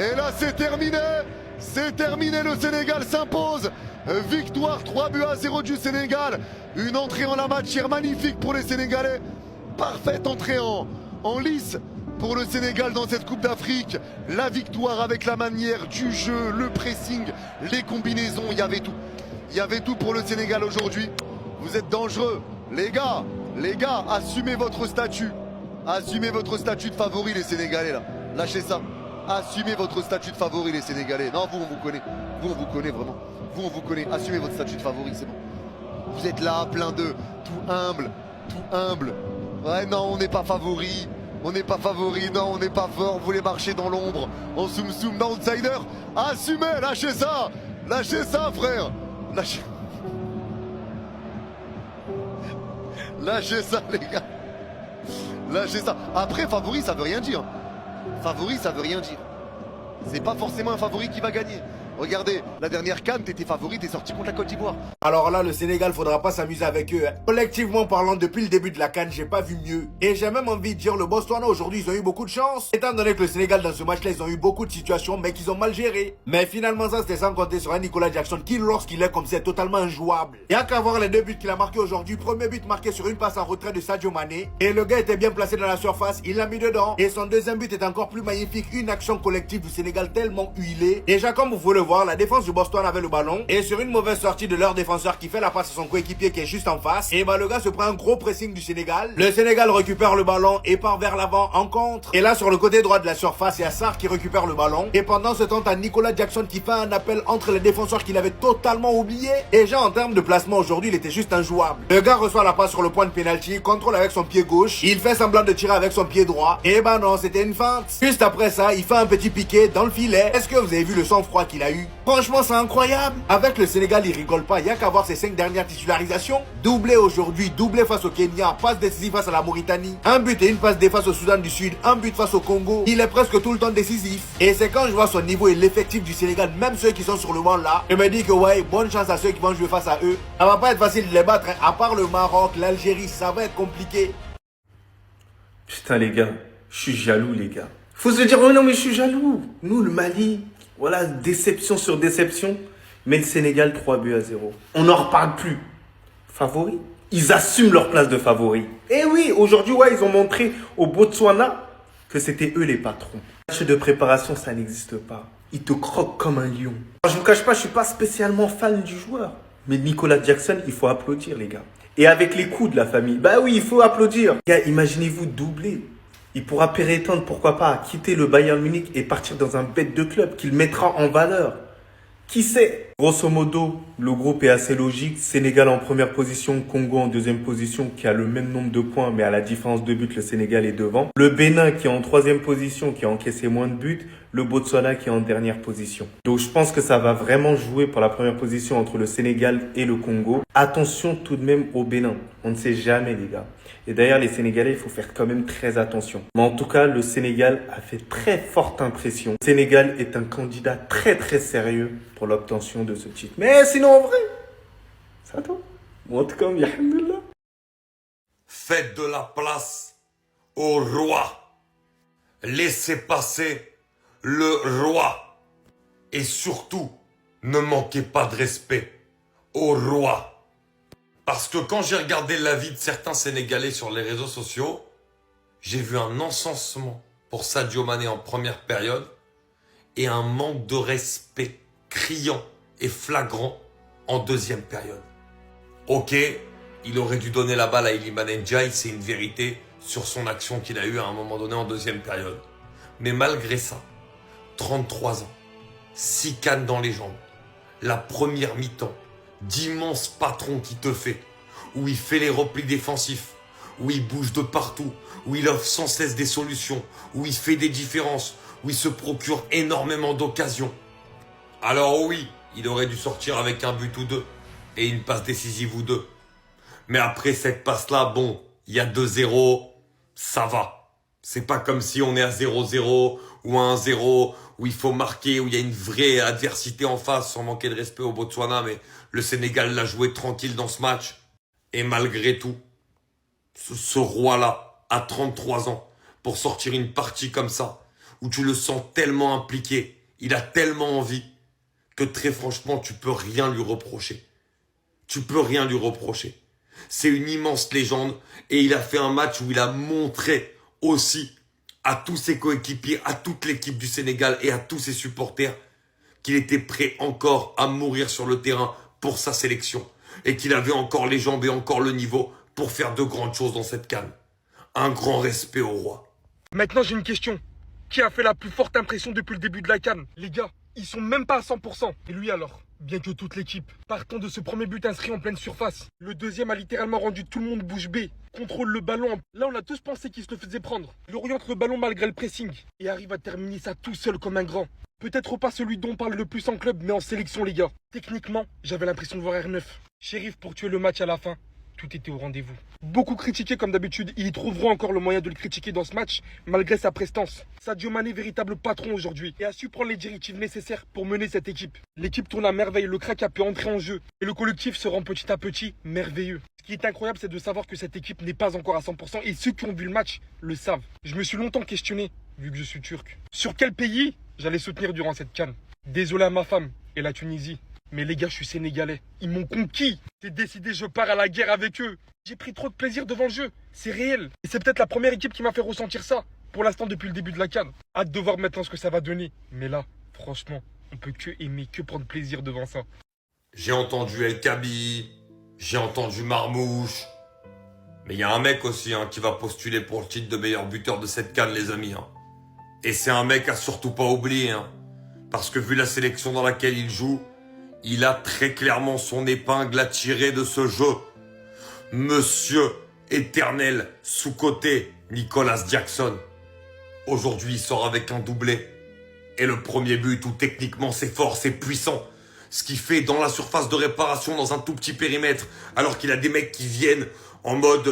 Et là, c'est terminé. C'est terminé, le Sénégal s'impose. Victoire 3-0 du Sénégal. Une entrée en la matière magnifique pour les Sénégalais. Parfaite entrée en lice pour le Sénégal dans cette Coupe d'Afrique. La victoire avec la manière du jeu, le pressing, les combinaisons, il y avait tout. Il y avait tout pour le Sénégal aujourd'hui. Vous êtes dangereux. Les gars, assumez votre statut. Assumez votre statut de favori, les Sénégalais, là. Lâchez ça. Assumez votre statut de favori, les Sénégalais. Non, vous, on vous connaît. Vous, on vous connaît vraiment. Vous, on vous connaît. Assumez votre statut de favori, c'est bon. Vous êtes là, plein de tout humble. Tout humble. Ouais, non, on n'est pas favori. On n'est pas favori. Non, on n'est pas fort. Vous voulez marcher dans l'ombre. En soum-soum d'outsider. Assumez, lâchez ça. Lâchez ça, frère. Lâchez. Lâchez ça, les gars. Lâchez ça. Après, favori, ça veut rien dire. Favori, ça veut rien dire. C'est pas forcément un favori qui va gagner. Regardez, la dernière CAN, t'étais favori, t'es sorti contre la Côte d'Ivoire. Alors là, le Sénégal, faudra pas s'amuser avec eux. Collectivement parlant, depuis le début de la CAN, j'ai pas vu mieux. Et j'ai même envie de dire, le Botswana, aujourd'hui, ils ont eu beaucoup de chance. Étant donné que le Sénégal, dans ce match-là, ils ont eu beaucoup de situations, mais qu'ils ont mal géré. Mais finalement, ça, c'était sans compter sur un Nicolas Jackson qui, lorsqu'il est comme ça, est totalement injouable. Il y a qu'à voir les deux buts qu'il a marqués aujourd'hui. Premier but marqué sur une passe en retrait de Sadio Mané. Et le gars était bien placé dans la surface, il l'a mis dedans. Et son deuxième but est encore plus magnifique. Une action collective du Sénégal tellement huilée. Déjà, comme vous pouvez le voir, la défense du Botswana avait le ballon. Et sur une mauvaise sortie de leur défenseur qui fait la passe à son coéquipier qui est juste en face, et bah le gars se prend un gros pressing du Sénégal. Le Sénégal récupère le ballon et part vers l'avant en contre. Et là, sur le côté droit de la surface, il y a Sarr qui récupère le ballon. Et pendant ce temps, t'as Nicolas Jackson qui fait un appel entre les défenseurs qu'il avait totalement oublié. Déjà, en termes de placement, aujourd'hui, il était juste injouable. Le gars reçoit la passe sur le point de pénalty, contrôle avec son pied gauche. Il fait semblant de tirer avec son pied droit. Et bah non, c'était une feinte. Juste après ça, il fait un petit piqué dans le filet. Est-ce que vous avez vu le sang-froid qu'il a eu? Franchement, c'est incroyable. Avec le Sénégal, il rigole pas. Il y a qu'à voir ses 5 dernières titularisations. Doublé aujourd'hui, doublé face au Kenya, passe décisive face à la Mauritanie. Un but et une passe défense au Soudan du Sud, un but face au Congo. Il est presque tout le temps décisif. Et c'est quand je vois son niveau et l'effectif du Sénégal, même ceux qui sont sur le banc là, je me dis que ouais, bonne chance à ceux qui vont jouer face à eux. Ça va pas être facile de les battre, hein. À part le Maroc, l'Algérie, ça va être compliqué. Putain les gars, je suis jaloux les gars. Faut se dire, oh non mais je suis jaloux. Nous le Mali, voilà, déception sur déception. Mais le Sénégal 3-0. On n'en reparle plus. Favoris. Ils assument leur place de favoris. Et oui, aujourd'hui, ouais, ils ont montré au Botswana que c'était eux les patrons. Match de préparation, ça n'existe pas. Ils te croquent comme un lion. Alors, je vous cache pas, je suis pas spécialement fan du joueur. Mais Nicolas Jackson, il faut applaudir les gars. Et avec les coups de la famille, bah oui, il faut applaudir. Les gars, imaginez-vous doubler. Il pourra prétendre, pourquoi pas, à quitter le Bayern Munich et partir dans un bête de club qu'il mettra en valeur. Qui sait? Grosso modo, le groupe est assez logique. Sénégal en première position, Congo en deuxième position, qui a le même nombre de points, mais à la différence de buts, le Sénégal est devant. Le Bénin qui est en troisième position, qui a encaissé moins de buts. Le Botswana qui est en dernière position. Donc je pense que ça va vraiment jouer pour la première position entre le Sénégal et le Congo. Attention tout de même au Bénin. On ne sait jamais les gars. Et d'ailleurs les Sénégalais, il faut faire quand même très attention. Mais en tout cas, le Sénégal a fait très forte impression. Le Sénégal est un candidat très très sérieux pour l'obtention de ce titre. Mais sinon en vrai, ça va. En tout cas, alhamdoulilah. Faites de la place au roi. Laissez passer le roi. Et surtout, ne manquez pas de respect au roi. Parce que quand j'ai regardé l'avis de certains Sénégalais sur les réseaux sociaux, j'ai vu un encensement pour Sadio Mané en première période et un manque de respect criant et flagrant en deuxième période. Ok, il aurait dû donner la balle à Iliman Ndiaye, c'est une vérité sur son action qu'il a eue à un moment donné en deuxième période. Mais malgré ça, 33 ans, 6 cannes dans les jambes, la première mi-temps, d'immenses patrons qui te fait, où il fait les replis défensifs, où il bouge de partout, où il offre sans cesse des solutions, où il fait des différences, où il se procure énormément d'occasions. Alors oui, il aurait dû sortir avec un but ou deux, et une passe décisive ou deux. Mais après cette passe-là, bon, il y a 2-0, ça va. C'est pas comme si on est à 0-0 ou à 1-0, où il faut marquer, où il y a une vraie adversité en face, sans manquer de respect au Botswana, mais le Sénégal l'a joué tranquille dans ce match. Et malgré tout, ce roi-là, à 33 ans, pour sortir une partie comme ça, où tu le sens tellement impliqué, il a tellement envie, que très franchement, tu peux rien lui reprocher. Tu peux rien lui reprocher. C'est une immense légende et il a fait un match où il a montré aussi à tous ses coéquipiers, à toute l'équipe du Sénégal et à tous ses supporters qu'il était prêt encore à mourir sur le terrain pour sa sélection et qu'il avait encore les jambes et encore le niveau pour faire de grandes choses dans cette CAN. Un grand respect au roi. Maintenant, j'ai une question. Qui a fait la plus forte impression depuis le début de la CAN? Les gars, ils sont même pas à 100%. Et lui alors? Bien que toute l'équipe. Partant de ce premier but inscrit en pleine surface. Le deuxième a littéralement rendu tout le monde bouche bée. Contrôle le ballon. Là, on a tous pensé qu'il se le faisait prendre. Il oriente le ballon malgré le pressing. Et arrive à terminer ça tout seul comme un grand. Peut-être pas celui dont on parle le plus en club, mais en sélection, les gars. Techniquement, j'avais l'impression de voir R9. Shérif pour tuer le match à la fin. Tout était au rendez-vous. Beaucoup critiqué comme d'habitude, ils trouveront encore le moyen de le critiquer dans ce match, malgré sa prestance. Sadio Mané, véritable patron aujourd'hui, et a su prendre les directives nécessaires pour mener cette équipe. L'équipe tourne à merveille, le crack a pu entrer en jeu, et le collectif se rend petit à petit merveilleux. Ce qui est incroyable, c'est de savoir que cette équipe n'est pas encore à 100%, et ceux qui ont vu le match le savent. Je me suis longtemps questionné, vu que je suis turc, sur quel pays j'allais soutenir durant cette CAN. Désolé à ma femme et la Tunisie. Mais les gars, je suis sénégalais. Ils m'ont conquis. J'ai décidé, je pars à la guerre avec eux. J'ai pris trop de plaisir devant le jeu. C'est réel. Et c'est peut-être la première équipe qui m'a fait ressentir ça. Pour l'instant, depuis le début de la CAN. Hâte de voir maintenant ce que ça va donner. Mais là, franchement, on peut que aimer, que prendre plaisir devant ça. J'ai entendu El Kabi, j'ai entendu Marmouche. Mais il y a un mec aussi qui va postuler pour le titre de meilleur buteur de cette CAN, les amis. Et c'est un mec à surtout pas oublier. Parce que vu la sélection dans laquelle il joue, il a très clairement son épingle à tirer de ce jeu. Monsieur éternel sous-coté Nicolas Jackson. Aujourd'hui, il sort avec un doublé. Et le premier but où techniquement c'est fort, c'est puissant. Ce qu'il fait dans la surface de réparation dans un tout petit périmètre. Alors qu'il a des mecs qui viennent en mode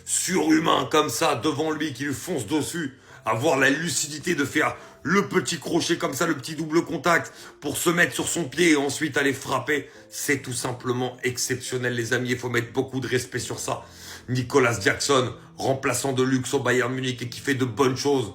surhumain comme ça devant lui, qui lui foncent dessus. Avoir la lucidité de faire le petit crochet comme ça, le petit double contact pour se mettre sur son pied et ensuite aller frapper. C'est tout simplement exceptionnel, les amis. Il faut mettre beaucoup de respect sur ça. Nicolas Jackson, remplaçant de luxe au Bayern Munich et qui fait de bonnes choses.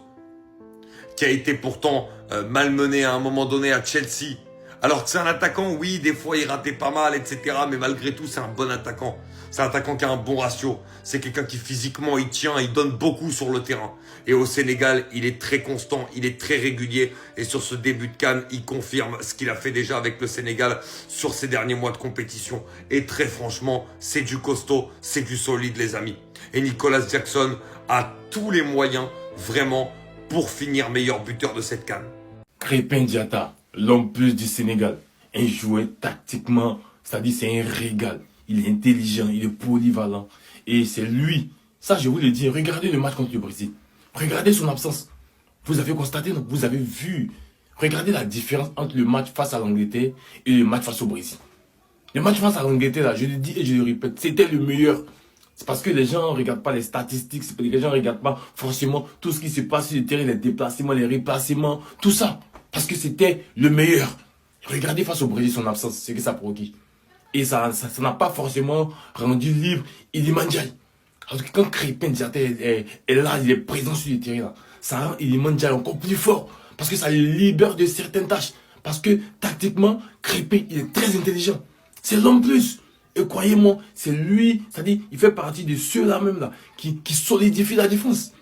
Qui a été pourtant malmené à un moment donné à Chelsea. Alors que c'est un attaquant, oui, des fois il ratait pas mal, etc. Mais malgré tout, c'est un bon attaquant. C'est un attaquant qui a un bon ratio. C'est quelqu'un qui physiquement, il tient, il donne beaucoup sur le terrain. Et au Sénégal, il est très constant, il est très régulier. Et sur ce début de CAN, il confirme ce qu'il a fait déjà avec le Sénégal sur ces derniers mois de compétition. Et très franchement, c'est du costaud, c'est du solide, les amis. Et Nicolas Jackson a tous les moyens, vraiment, pour finir meilleur buteur de cette CAN. Crépin Diatta, l'homme plus du Sénégal. Un joueur tactiquement, c'est-à-dire c'est un régal. Il est intelligent, il est polyvalent. Et c'est lui. Ça, je vous le dis, regardez le match contre le Brésil. Regardez son absence. Vous avez constaté, non? Vous avez vu. Regardez la différence entre le match face à l'Angleterre et le match face au Brésil. Le match face à l'Angleterre, là, je le dis et je le répète, c'était le meilleur. C'est parce que les gens ne regardent pas les statistiques, c'est parce que les gens ne regardent pas forcément tout ce qui se passe sur le terrain, les déplacements, les replacements, tout ça. Parce que c'était le meilleur. Regardez face au Brésil son absence, c'est que ça provoque. Et ça n'a pas forcément rendu libre Iliman Ndiaye. Alors que quand Crépin Diatta est là, il est présent sur le terrain, là, ça rend Iliman Ndiaye encore plus fort. Parce que ça le libère de certaines tâches. Parce que tactiquement, Crépin, il est très intelligent. C'est l'homme plus. Et croyez-moi, c'est lui, c'est-à-dire, il fait partie de ceux-là même là, qui solidifient la défense.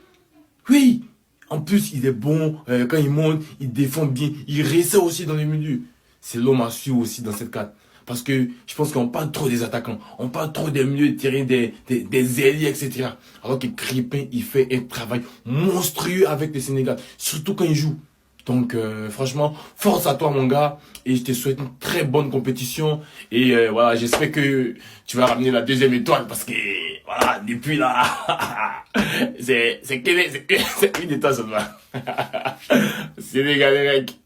Oui. En plus, il est bon, quand il monte, il défend bien, il resserre aussi dans les milieux. C'est l'homme à suivre aussi dans cette carte. Parce que je pense qu'on parle trop des attaquants, on parle trop des milieux de terrain, des ailiers, etc. Alors que Crépin, il fait un travail monstrueux avec le Sénégal, surtout quand il joue. Donc franchement, force à toi mon gars, et je te souhaite une très bonne compétition. Et voilà, j'espère que tu vas ramener la deuxième étoile, parce que voilà, depuis là, c'est une étoile seulement. Sénégalais mec.